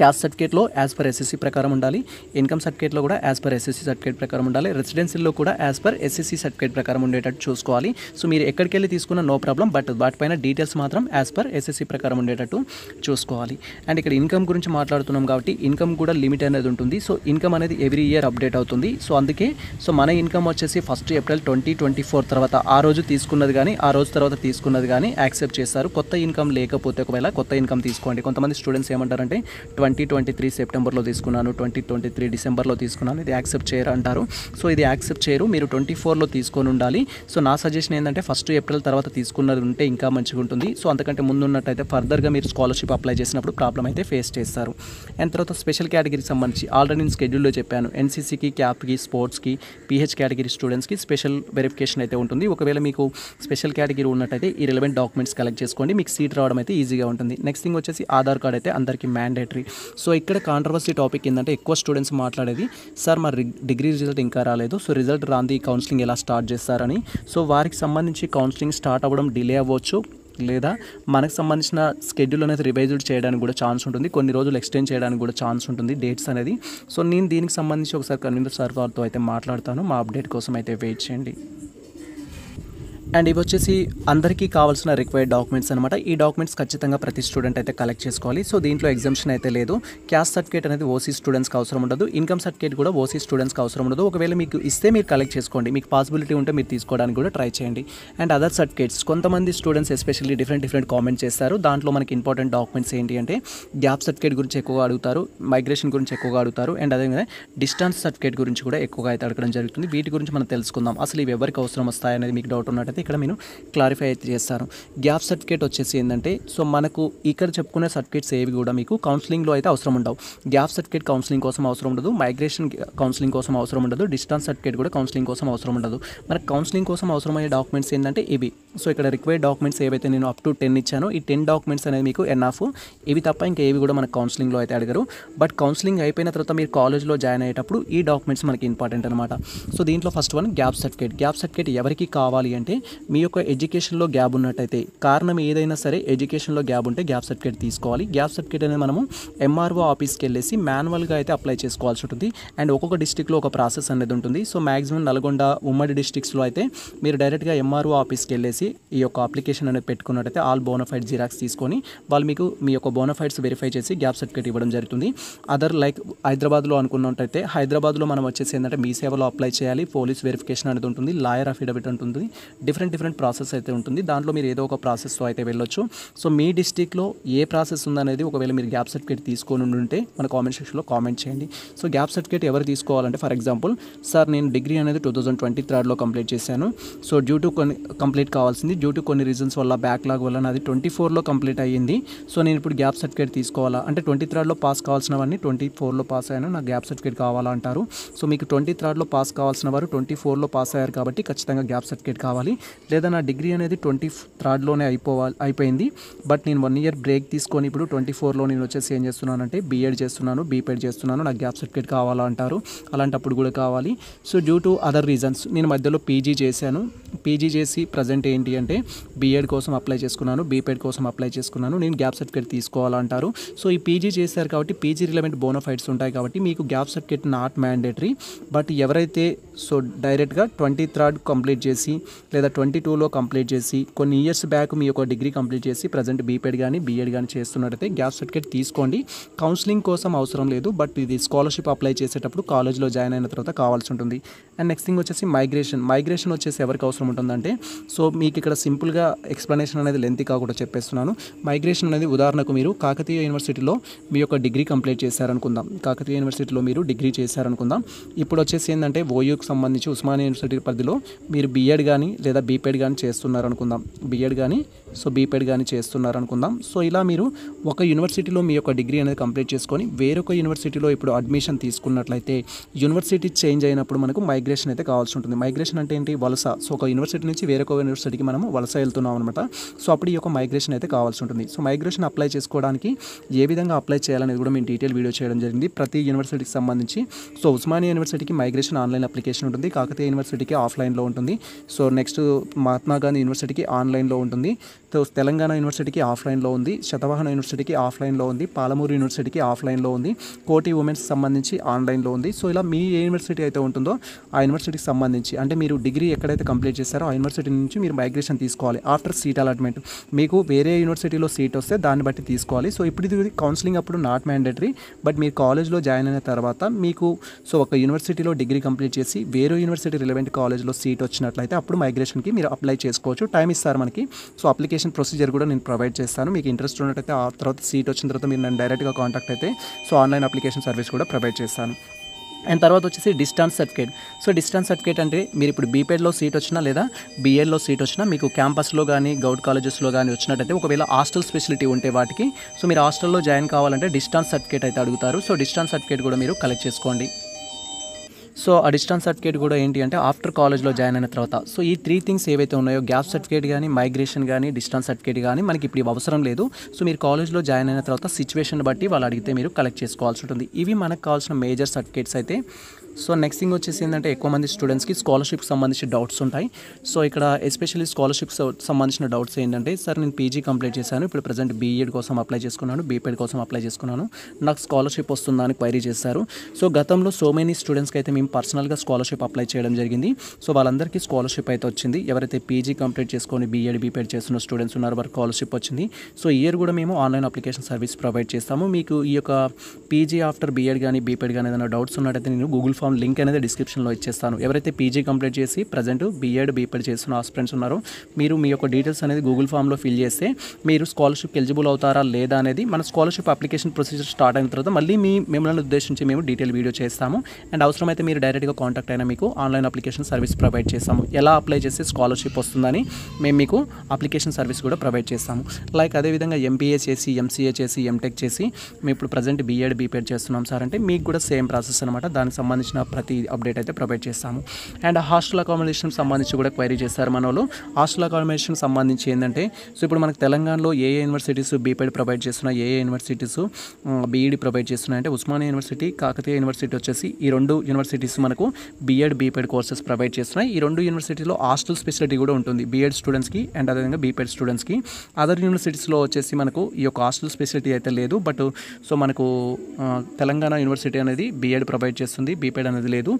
క్యాస్ట్ సర్టిఫికేట్లో యాజ్ పర్ ఎస్ఎస్సి ప్రకారం ఉండాలి, ఇన్కమ్ సర్టిఫికేట్లో కూడా యాజ్ పర్ ఎస్ఎస్సి సర్టిఫికేట్ ప్రకారం ఉండాలి, రెసిడెన్షియల్లో కూడా యాజ్ పర్ ఎస్ఎస్సి సర్టిఫికేట్ ప్రకారం ఉండేటట్టు చూసుకోవాలి. సో మీరు ఎక్కడికి వెళ్ళి తీసుకున్న నో ప్రాబ్లం, బట్ వాటిపైన డీటెయిల్స్ మాత్రం యాజ్ పర్ ఎస్ఎస్సి ప్రకారం ఉండేటట్టు చూసుకోవాలి. అండ్ ఇక్కడ ఇన్కమ్ గురించి మాట్లాడుతున్నాం కాబట్టి ఇన్కమ్ కూడా లిమిట్ అనేది ఉంటుంది. సో ఇన్కమ్ అనేది ఎవ్రీ ఇయర్ అప్డేట్ అవుతుంది. సో అందుకే సో మన ఇన్కమ్ వచ్చేసి 1st April 2024 తర్వాత ఆ రోజు తీసుకున్నది కానీ ఆ రోజు తర్వాత తీసుకున్నది కానీ యాక్సెప్ట్ చేస్తారు. కొత్త ఇన్కమ్ లేకపోతే ఒకవేళ కొత్త ఇన్కమ్ తీసుకోండి. కొంతమంది స్టూడెంట్స్ ఏమంటారంటే 2023 సెప్టెంబర్లో తీసుకున్నాను, 2023 డిసెంబర్లో తీసుకున్నాను, ఇది యాక్సెప్ట్ చేయరు అంటారు. సో ఇది యాక్సెప్ట్ చేయరు, మీరు 24లో తీసుకొని ఉండాలి. సో నా సజెషన్ ఏంటంటే 1st April తర్వాత తీసుకున్నది ఉంటే ఇంకా మంచిగా ఉంటుంది. సో అంతకంటే ముందు ఉన్నట్టయితే ఫర్దర్గా మీరు స్కాలర్షిప్ అప్లై చేసినప్పుడు ప్రాబ్లం అయితే ఫేస్ చేస్తారు. అండ్ తర్వాత స్పెషల్ కేటగిరీకి సంబంధించి ఆల్రెడీ నేను స్కెడ్యూల్లో చెప్పాను, ఎన్సీసీకి, క్యాప్కి, స్పోర్ట్స్కి, పీహెచ్ కేటగిరీ స్టూడెంట్స్కి స్పెషల్ వెరిఫికేషన్ అయితే ఉంటుంది. ఒకవేళ మీకు స్పెషల్ కేటగిరీ ఉన్నట్టయితే ఈ రిలవెంట్ డాక్యుమెంట్స్ కలెక్ట్ చేసుకోండి, మీకు సీట్ రావడం అయితే ఈజీగా ఉంటుంది. నెక్స్ట్ థింగ్ వచ్చేసి ఆధార్ కార్డ్ అయితే అందరికీ మ్యాండేటరీ. సో ఇక్కడ కాంట్రవర్సీ టాపిక్ ఏంటంటే ఎక్కువ స్టూడెంట్స్ మాట్లాడేది సార్ మా డిగ్రీ రిజల్ట్ ఇంకా రాలేదు, సో రిజల్ట్ రాంది కౌన్సిలింగ్ ఎలా స్టార్ట్ చేస్తారని. సో వారికి సంబంధించి కౌన్సిలింగ్ స్టార్ట్ అవ్వడం డిలే అవ్వచ్చు, లేదా మనకు సంబంధించిన స్కెడ్యూల్ అనేది రివైజ్డ్ చేయడానికి కూడా ఛాన్స్ ఉంటుంది, కొన్ని రోజులు ఎక్స్టెండ్ చేయడానికి కూడా ఛాన్స్ ఉంటుంది డేట్స్ అనేది. సో నేను దీనికి సంబంధించి ఒకసారి కన్వీనర్ సార్ వారితో అయితే మాట్లాడతాను, మా అప్డేట్ కోసం అయితే వెయిట్ చేయండి. అండ్ ఇవి వచ్చేసి అందరికీ కావాల్సిన రిక్వైర్డ్ డాక్యుమెంట్స్ అనమాట. ఈ డాక్యుమెంట్స్ ఖచ్చితంగా ప్రతి స్టూడెంట్ అయితే కలెక్ట్ చేసుకోవాలి. సో దీంట్లో ఎగ్జామ్షన్ అయితే లేదు. క్యాస్ట్ సర్టిఫికేట్ అనేది ఓసీ స్టూడెంట్స్కి అవసరం ఉండదు, ఇన్కమ్ సర్టిఫికేట్ కూడా ఓసీ స్టూడెంట్స్కి అవసరం ఉండదు. ఒకవేళ మీకు ఇస్తే మీరు కలెక్ట్ చేసుకోండి, మీకు పాసిబిలిటీ ఉంటే మీరు తీసుకోవడానికి కూడా ట్రై చేయండి. అండ్ అదర్ సర్టిఫికేట్స్ కొంతమంది స్టూడెంట్స్ ఎస్పెషల్లీ డిఫరెంట్ కామెంట్ చేస్తారు. దాంట్లో మనకి ఇంపార్టెంట్ డాక్యుమెంట్స్ ఏంటి అంటే గ్యాప్ సర్టిఫికేట్ గురించి ఎక్కువగా అడుగుతారు, మైగ్రేషన్ గురించి ఎక్కువగా అడుగుతారు, అండ్ అదేవిధంగా డిస్టెన్స్ సర్టిఫికేట్ గురించి కూడా ఎక్కువగా అయితే అడగడం జరుగుతుంది. వీటి గురించి మనం తెలుసుకుందాం. అసలు ఇవి ఎవరికి అవసరం వస్తాయి అనేది మీకు డౌట్ ఉన్నట్టయితే ఇక్కడ నేను క్లారిఫై అయితే చేస్తారు. గ్యాప్ సర్టిఫికేట్ వచ్చేసి ఏంటంటే సో మనకు ఇక్కడ చెప్పుకునే సర్టిఫికేట్స్ ఏవి కూడా మీకు కౌన్సిలింగ్లో అయితే అవసరం ఉండవు. గ్యాప్ సర్టిఫికేట్ కౌన్సిలింగ్ కోసం అవసరం ఉండదు, మైగ్రేషన్ కౌన్సిలింగ్ కోసం అవసరం ఉండదు, డిస్టెన్స్ సర్టిఫికేట్ కూడా కౌన్సిలింగ్ కోసం అవసరం ఉండదు. మనకు కౌన్సిలింగ్ కోసం అవసరమయ్యే డాక్యుమెంట్స్ ఏంటంటే ఇవి. సో ఇక్కడ రిక్వైర్డ్ డాక్యుమెంట్స్ ఏవైతే నేను అప్ టు 10 ఇచ్చానో ఈ 10 డాక్యుమెంట్స్ అనేది మీకు ఎన్ఆఫ్. ఇవి తప్ప ఇంకా ఏవి కూడా మనకు కౌన్సిలింగ్లో అయితే అడగరు. బట్ కౌన్సిలింగ్ అయిపోయిన తర్వాత మీరు కాలేజ్లో జాయిన్ అయ్యేటప్పుడు ఈ డాక్యుమెంట్స్ మనకి ఇంపార్టెంట్ అనమాట. సో దీంట్లో first one gap certificate. Gap certificate ఎవరికి కావాలి అంటే మీ యొక్క ఎడ్యుకేషన్లో గ్యాప్ ఉన్నట్టయితే, కారణం ఏదైనా సరే ఎడ్యుకేషన్లో గ్యాప్ ఉంటే గ్యాప్ సర్టిఫికేట్ తీసుకోవాలి. గ్యాప్ సర్టిఫికేట్ అనేది మనము ఎంఆర్ఓ ఆఫీస్కి వెళ్ళేసి మాన్యువల్గా అయితే అప్లై చేసుకోవాల్సి ఉంటుంది. అండ్ ఒక్కొక్క డిస్టిక్లో ఒక ప్రాసెస్ అనేది ఉంటుంది. సో మ్యాక్సిమం నల్గొండ ఉమ్మడి డిస్ట్రిక్ట్స్లో అయితే మీరు డైరెక్ట్గా ఎంఆర్ఓ ఆఫీస్కి వెళ్ళేసి ఈ యొక్క అప్లికేషన్ అనేది పెట్టుకున్నట్టయితే ఆల్ బోనఫైడ్ జిరాక్స్ తీసుకొని వాళ్ళు మీకు మీ యొక్క బోనఫైడ్స్ వెరిఫై చేసి గ్యాప్ సర్టిఫికేట్ ఇవ్వడం జరుగుతుంది. అదర్ లైక్ హైదరాబాద్లో అనుకున్నట్టయితే హైదరాబాద్లో మనం వచ్చేసి ఏంటంటే మీ సేవలో అప్లై చేయాలి, పోలీస్ వెరిఫికేషన్ అనేది ఉంటుంది, లాయర్ అఫిడవిట్ ఉంటుంది, డిఫరెంట్ ప్రాసెస్ అయితే ఉంటుంది. దాంట్లో మీరు ఏదో ఒక ప్రాసెస్తో అయితే వెళ్ళొచ్చు. సో మీ డిస్టిక్లో ఏ ప్రాసెస్ ఉందనేది ఒకవేళ మీరు గ్యాప్ సర్టిఫికేట్ తీసుకొని ఉంటే మన కామెంట్ సెక్షన్లో కామెంట్ చేయండి. సో గ్యాప్ సర్టిఫికేట్ ఎవరు తీసుకోవాలంటే, ఫర్ ఎగ్జాంపుల్ సార్ నేను డిగ్రీ అనేది 2023లో కంప్లీట్ చేశాను. సో డ్యూ టు కంప్లీట్ కావాల్సింది, డ్యూ టు కొన్ని రీజన్స్ వల్ల బ్యాక్లాగ్ వల్ల నాది 24లో కంప్లీట్ అయ్యింది. సో నేను ఇప్పుడు గ్యాప్ సర్టిఫికేట్ తీసుకోవాలా అంటే 23లో పాస్ కావాల్సినవన్నీ 24లో పాస్ అయ్యాను, నాకు గ్యాప్ సర్టిఫికేట్ కావాలా అంటారు. సో మీకు 23లో పాస్ కావాల్సిన వారు 24లో పాస్ అయ్యారు కాబట్టి ఖచ్చితంగా గ్యాప్ సర్టిఫికేట్ కావాలి. లేదా నా డిగ్రీ అనేది 23లోనే అయిపోయింది, బట్ నేను 1 ఇయర్ బ్రేక్ తీసుకొని ఇప్పుడు 24లో నేను వచ్చేసి ఏం చేస్తున్నానంటే బీఎడ్ చేస్తున్నాను, బీపెడ్ చేస్తున్నాను, నాకు గ్యాప్ సర్టిఫికేట్ కావాలా అంటారు. అలాంటప్పుడు కూడా కావాలి. So due to other reasons నేను మధ్యలో పీజీ చేశాను, పీజీ చేసి ప్రజెంట్ ఏంటి అంటే బీఎడ్ కోసం అప్లై చేసుకున్నాను, బీపెడ్ కోసం అప్లై చేసుకున్నాను, నేను గ్యాప్ సర్టిఫికేట్ తీసుకోవాలంటారు. సో ఈ పీజీ చేశారు కాబట్టి పీజీ రిలవెంట్ బోనఫైడ్స్ ఉంటాయి కాబట్టి మీకు gap certificate not mandatory. But ఎవరైతే సో డైరెక్ట్గా 23rd కంప్లీట్ చేసి లేదా 22లో కంప్లీట్ చేసి కొన్ని ఇయర్స్ బ్యాక్ మీ యొక్క డిగ్రీ కంప్లీట్ చేసి ప్రజెంట్ బీపెడ్ కానీ బీఎడ్ కానీ చేస్తున్నట్టయితే గ్యాప్ సర్టిఫికేట్ తీసుకోండి. కౌన్సిలింగ్ కోసం అవసరం లేదు, బట్ ఇది స్కాలర్షిప్ అప్లై చేసేటప్పుడు కాలేజ్లో జాయిన్ అయిన తర్వాత కావాల్సి ఉంటుంది. అండ్ నెక్స్ట్ థింగ్ వచ్చేసి మైగ్రేషన్ వచ్చేసి ఎవరికి అవసరం ఉంటుందంటే, సో మీకు ఇక్కడ సింపుల్గా ఎక్స్ప్లెనేషన్ అనేది లెంతీ కాకుండా చెప్పేస్తున్నాను. మైగ్రేషన్ అనేది ఉదాహరణకు మీరు కాకతీయ యూనివర్సిటీలో మీ యొక్క డిగ్రీ కంప్లీట్ చేశారనుకుందాం, కాకతీయ యూనివర్సిటీలో మీరు డిగ్రీ చేశారనుకుందాం. ఇప్పుడు వచ్చేసి ఏంటంటే ఓయూకి సంబంధించి ఉస్మానియా యూనివర్సిటీ పరిధిలో మీరు బీఎడ్ కానీ లేదా బీపెడ్ కానీ చేస్తున్నారనుకుందాం, బీఎడ్ కానీ సో బీపెడ్ కానీ చేస్తున్నారనుకుందాం. సో ఇలా మీరు ఒక యూనివర్సిటీలో మీ యొక్క డిగ్రీ అనేది కంప్లీట్ చేసుకొని వేరొక యూనివర్సిటీలో ఇప్పుడు అడ్మిషన్ తీసుకున్నట్లయితే యూనివర్సిటీ చేంజ్ అయినప్పుడు మనకు మైగ్రేషన్ అయితే కావాల్సి ఉంటుంది. మైగ్రేషన్ అంటే ఏంటి? వలస. సో ఒక యూనివర్సిటీ నుంచి వేరొక యూనివర్సిటీకి మనము వలస వెళ్తున్నాం అనమాట. సో అప్పుడు ఈ యొక్క మైగ్రేషన్ అయితే కావాల్సి ఉంటుంది. సో మైగ్రేషన్ అప్లై చేసుకోవడానికి ఏ విధంగా అప్లై చేయాలనేది కూడా మేము డీటెయిల్ వీడియో చేయడం జరిగింది ప్రతి యూనివర్సిటీకి సంబంధించి. సో ఉస్మానియా యూనివర్సిటీకి మైగ్రేషన్ ఆన్లైన్ అప్లికేషన్ ఉంటుంది, కాకతీయ యూనివర్సిటీకి ఆఫ్లైన్లో ఉంటుంది. సో నెక్స్ట్ మహాత్మా గాంధీ యూనివర్సిటీకి ఆన్లైన్లో ఉంటుంది, తెలంగాణ యూనివర్సిటీకి ఆఫ్లైన్లో ఉంది, శతవాహన యూనివర్సిటీకి ఆఫ్లైన్లో ఉంది, పాలమూరు యూనివర్సిటీకి ఆఫ్లైన్లో ఉంది, కోటి ఉమెన్స్ సంబంధించి ఆన్లైన్లో ఉంది. సో ఇలా మీ ఏ యూనివర్సిటీ అయితే ఉంటుందో ఆ యూనివర్సిటీకి సంబంధించి అంటే మీరు డిగ్రీ ఎక్కడైతే కంప్లీట్ చేశారో ఆ యూనివర్సిటీ నుంచి మీరు మైగ్రేషన్ తీసుకోవాలి. ఆఫ్టర్ సీట్ అలాట్మెంట్ మీకు వేరే యూనివర్సిటీలో సీట్ వస్తే దాన్ని బట్టి తీసుకోవాలి. సో ఇప్పుడు ఇది కౌన్సిలింగ్ అప్పుడు నాట్ మ్యాండేటరీ, బట్ మీరు కాలేజ్లో జాయిన్ అయిన తర్వాత మీకు సో ఒక యూనివర్సిటీలో డిగ్రీ కంప్లీట్ చేసి వేరే యూనివర్సిటీ రిలవెంట్ కాలేజ్లో సీట్ వచ్చినట్లయితే అప్పుడు మైగ్రేషన్కి మీరు అప్లై చేసుకోవచ్చు. టైం ఇస్తారు మనకి. సో అప్లికేషన్ ప్రొసీజర్ కూడా నేను ప్రొవైడ్ చేస్తాను. మీకు ఇంట్రెస్ట్ ఉన్నట్టయితే ఆ తర్వాత సీట్ వచ్చిన తర్వాత మీరు నన్ను డైరెక్ట్గా కాంటాక్ట్ అయితే సో ఆన్లైన్ అప్లికేషన్ సర్వీస్ కూడా ప్రొవైడ్ చేస్తాను. అండ్ తర్వాత వచ్చేసి distance certificate. So distance certificate అంటే మీరు ఇప్పుడు బీపెడ్లో సీట్ వచ్చినా లేదా బీఎడ్లో సీట్ వచ్చినా మీకు క్యాంపస్లో కానీ గౌట్ కాలేజెస్లో కానీ వచ్చినట్టయితే ఒకవేళ హాస్టల్ స్పెషాలిటీ ఉంటే వాటికి సో మీరు హాస్టల్లో జాయిన్ కావాలంటే డిస్టెన్స్ సర్టిఫికేట్ అయితే అడుగుతారు. సో డిస్టెన్స్ సర్టిఫికేట్ కూడా మీరు కలెక్ట్ చేసుకోండి. సో ఆ డిస్టెన్స్ సర్టిఫికేట్ కూడా ఏంటి అంటే ఆఫ్టర్ కాలేజ్లో జాయిన్ అయిన తర్వాత సో ఈ 3 థింగ్స్ ఏవైతే ఉన్నాయో గ్యాప్ సర్టిఫికేట్ కానీ మైగ్రేషన్ కానీ డిస్టెన్స్ సర్టిఫికేట్ కానీ మనకి ఇప్పుడు అవసరం లేదు. సో మీరు కాలేజ్లో జాయిన్ అయిన తర్వాత సిచ్యువేషన్ బట్టి వాళ్ళు అడిగితే మీరు కలెక్ట్ చేసుకోవాల్సి ఉంటుంది. ఇవి మనకు కావాల్సిన మేజర్ సర్టిఫికేట్స్ అయితే. సో నెక్స్ట్ థింగ్ వచ్చేసి ఏంటంటే ఎక్కువ మంది స్టూడెంట్స్కి స్కాలర్షిప్కి సంబంధించి డౌట్స్ ఉంటాయి. సో ఇక్కడ ఎస్పెషల్లీ స్కాలర్షిప్స్ సంబంధించిన డౌట్స్ ఏంటంటే, సార్ నేను పీజీ కంప్లీట్ చేశాను, ఇప్పుడు ప్రజెంట్ బీఎడ్ కోసం అప్లై చేసుకున్నాను, బీపెడ్ కోసం అప్లై చేసుకున్నాను, నాకు స్కాలర్షిప్ వస్తుందా అని క్వైరీ చేశారు. సో గతంలో సో మెనీ స్టూడెంట్స్కి అయితే మేము పర్సనల్గా స్కాలర్షిప్ అప్లై చేయడం జరిగింది. సో వాళ్ళందరికీ స్కాలర్షిప్ అయితే వచ్చింది. ఎవరైతే పీజీ కంప్లీట్ చేసుకొని బీఎడ్ బీపెడ్ చేస్తున్న స్టూడెంట్స్ ఉన్నారో వారికి స్కాలర్షిప్ వచ్చింది. సో ఇయర్ కూడా మేము ఆన్లైన్ అప్లికేషన్ సర్వీస్ ప్రొవైడ్ చేస్తాము. మీకు ఈ యొక్క పీజీ ఆఫ్టర్ బీఎడ్ కానీ బీపెడ్ కానీ ఏదైనా డౌట్స్ ఉన్నట్టయితే నేను గూగుల్ ఫామ్ లింక్ అనేది డిస్క్రిప్షన్లో ఇచ్చేస్తాను. ఎవరైతే పీజీ కంప్లీట్ చేసి ప్రజెంట్ బీఎడ్ బీపెడ్ చేస్తున్న ఆస్పిరెంట్స్ ఉన్నారో మీరు మీ యొక్క డీటెయిల్స్ అనేది గూగుల్ ఫామ్లో ఫిల్ చేస్తే మీరు స్కాలర్షిప్కి ఎలిజిబుల్ అవుతారా లేదా అనేది మన స్కాలర్షిప్ అప్లికేషన్ ప్రొసీజర్ స్టార్ట్ అయిన తర్వాత మళ్ళీ మిమ్మల్ని ఉద్దేశించి మేము డీటెయిల్ వీడియో చేస్తాము. అండ్ అవసరమైతే మీరు డైరెక్ట్గా కాంటాక్ట్ అయినా మీకు ఆన్లైన్ అప్లికేషన్ సర్వీస్ ప్రొవైడ్ చేస్తాము. ఎలా అప్లై చేస్తే స్కాలర్షిప్ వస్తుందని మేము మీకు అప్లికేషన్ సర్వీస్ కూడా ప్రొవైడ్ చేస్తాము. లైక్ అదేవిధంగా ఎంబీఏ చేసి ఎంసీఏ చేసి ఎంటెక్ చేసి మేము ఇప్పుడు ప్రజెంట్ బీఎడ్ బీపెడ్ చేస్తున్నాం సార్ అంటే మీకు కూడా సేమ్ ప్రాసెస్ అనమాట. దానికి సంబంధించిన సంబంధించిన ప్రతి అప్డేట్ అయితే ప్రొవైడ్ చేస్తాము. అండ్ హాస్టల్ అకామిడేషన్ సంబంధించి కూడా క్వైరీ చేస్తారు మన వాళ్ళు. హాస్టల్ అకామిడేషన్ సంబంధించి ఏంటంటే సో ఇప్పుడు మనకు తెలంగాణలో ఏ యూనివర్సిటీస్ బీపీఎడ్ ప్రొవైడ్ చేస్తున్నాయి, ఏ యూనివర్సిటీస్ బీఈడి ప్రొవైడ్ చేస్తున్నాయి అంటే ఉస్మానియా యూనివర్సిటీ, కాకతీయ యూనివర్సిటీ వచ్చేసి ఈ 2 యూనివర్సిటీస్ మనకు బీఎడ్ బీపీఎడ్ కోర్సెస్ ప్రొవైడ్ చేస్తున్నాయి. ఈ 2 యూనివర్సిటీలో హాస్టల్ ఫెసిలిటీ కూడా ఉంటుంది బీఎడ్ స్టూడెంట్స్కి అండ్ అదేవిధంగా బీపీఎడ్ స్టూడెంట్స్కి. అదర్ యూనివర్సిటీస్లో వచ్చేసి మనకు ఈ యొక్క హాస్టల్ ఫెసిలిటీ అయితే లేదు. బట్ సో మనకు తెలంగాణ యూనివర్సిటీ అనేది బీఎడ్ ప్రొవైడ్ చేస్తుంది, బీపీఎడ్ అనేది లేదు.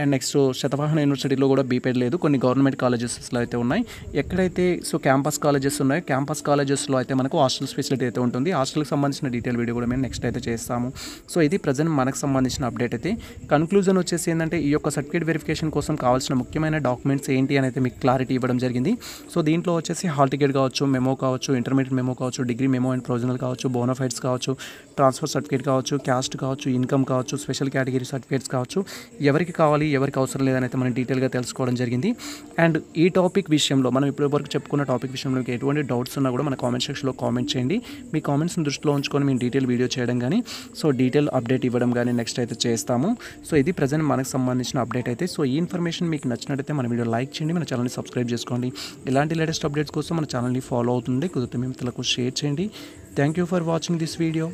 అండ్ నెక్స్ట్ శతవాహన యూనివర్సిటీలో కూడా బీపీఎడ్ లేదు. కొన్ని గవర్నమెంట్ కాలేజెస్లో అయితే ఉన్నాయి. ఎక్కడైతే సో క్యాంపస్ కాలేజెస్ ఉన్నాయో క్యాంపస్ కాలేజెస్లో అయితే మనకు హాస్టల్స్ ఫెసిలిటీ అయితే ఉంటుంది. హాస్టల్కి సంబంధించిన డీటెయిల్ వీడియో కూడా మేము నెక్స్ట్ అయితే చేస్తాము. సో ఇది ప్రజెంట్ మనకు సంబంధించిన అప్డేట్ అయితే. కన్క్లూజన్ వచ్చేసి ఏంటంటే ఈ యొక్క సర్టిఫికేట్ వెరిఫికేషన్ కోసం కావాల్సిన ముఖ్యమైన డాక్యుమెంట్స్ ఏంటి అని అయితే మీకు క్లారిటీ ఇవ్వడం జరిగింది. సో దీంట్లో వచ్చేసి హాల్ టికెట్ కావచ్చు, మెమో కావచ్చు, ఇంటర్మీడియట్ మెమో కావచ్చు, డిగ్రీ మెమో అండ్ ప్రొవిజనల్ కావచ్చు, బోనోఫైడ్స్ కావచ్చు, ట్రాన్స్ఫర్ సర్టిఫికేట్ కావచ్చు, క్యాస్ట్ కావచ్చు, ఇన్కమ్ కావచ్చు, స్పెషల్ కేటగిరీ సర్టిఫికేట్స్ కావచ్చు, ఎవరికి కావాలి ఎవరికి అవసరం లేదని అయితే మనం డీటెయిల్గా తెలుసుకోవడం జరిగింది. అండ్ ఈ టాపిక్ విషయంలో మనం ఇప్పటివరకు చెప్పుకున్న టాపిక్ విషయంలో మీకు ఎటువంటి డౌట్స్ ఉన్నా కూడా మన కామెంట్ సెక్షన్లో కామెంట్ చేయండి. మీ కామెంట్స్ని దృష్టిలో ఉంచుకొని మేము డీటెయిల్ వీడియో చేయడం కానీ సో డీటెయిల్ అప్డేట్ ఇవ్వడం కానీ నెక్స్ట్ అయితే చేస్తాము. సో ఇది ప్రజెంట్ మనకు సంబంధించిన అప్డేట్ అయితే. సో ఈ ఇన్ఫర్మేషన్ మీకు నచ్చినట్టయితే మన వీడియో లైక్ చేయండి, మన ఛానల్ని సబ్స్క్రైబ్ చేసుకోండి. ఇలాంటి లేటెస్ట్ అప్డేట్స్ కోసం మన ఛానల్ని ఫాలో అవుతుంది, కుదిరితే మిత్రులకు షేర్ చేయండి. Thank you for watching this video.